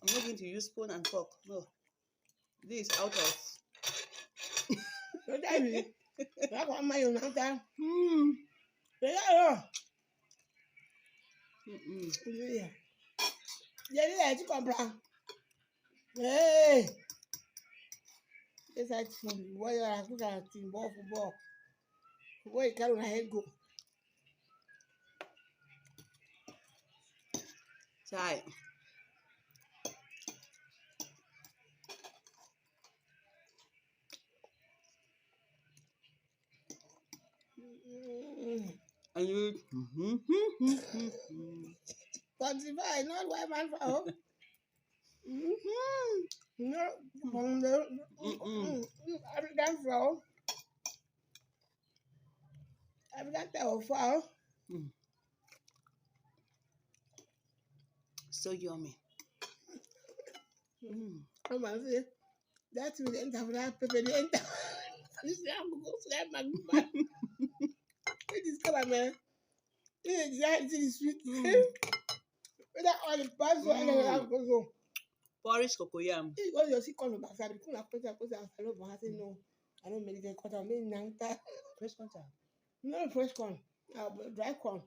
I'm not going to use spoon and fork. No. This is out of. That's what my own answer. Mm. Yeah. Mm-mm. Yeah, tu comprends. Hey! Essa team, boy, I look at team ball for ball. Boy, carry on head go. Chai. And you. 45, not white man for her. No, from the African flow. African tail flow. So yummy. I'm going to say, that's with the end of that pepper. The end. This is how I'm going to slap my man. This is come on, man. This is exactly sweet. That all the parts and then I'm going to go. Porridge cocoyam. This is your sick on the backside. You can't put it and follow. I say, no, I don't make it. I mean, nanta. Fresh contact. No fresh corn. Dry corn.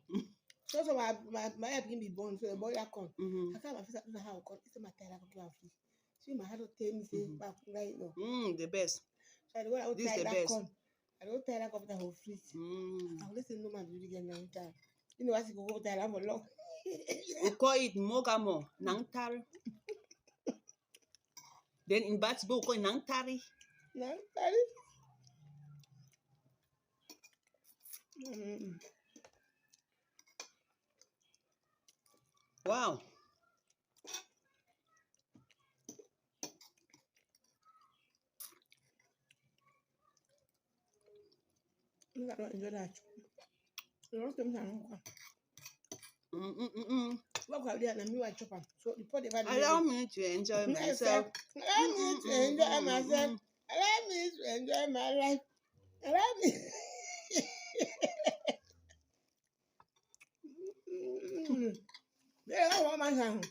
So my head can be born. So the boy that corn. I can't have to how corn. It's my tire. I can free. See my head tell me say back right now. The best. So I don't This is tie the that best. corn. I don't tie that corn that whole freeze. I will listen no man really get nanta. You know what you go tie that for long. We call it mogamo, nangtari. Then in Batsbo, we call it nangtari. Nantari. Wow. I don't enjoy that. You don't think I'm What about there and me I chop am. So the pot Allow me to enjoy myself. Allow me to enjoy myself. Allow me to enjoy my life. Allow me. Yeah, I want my son.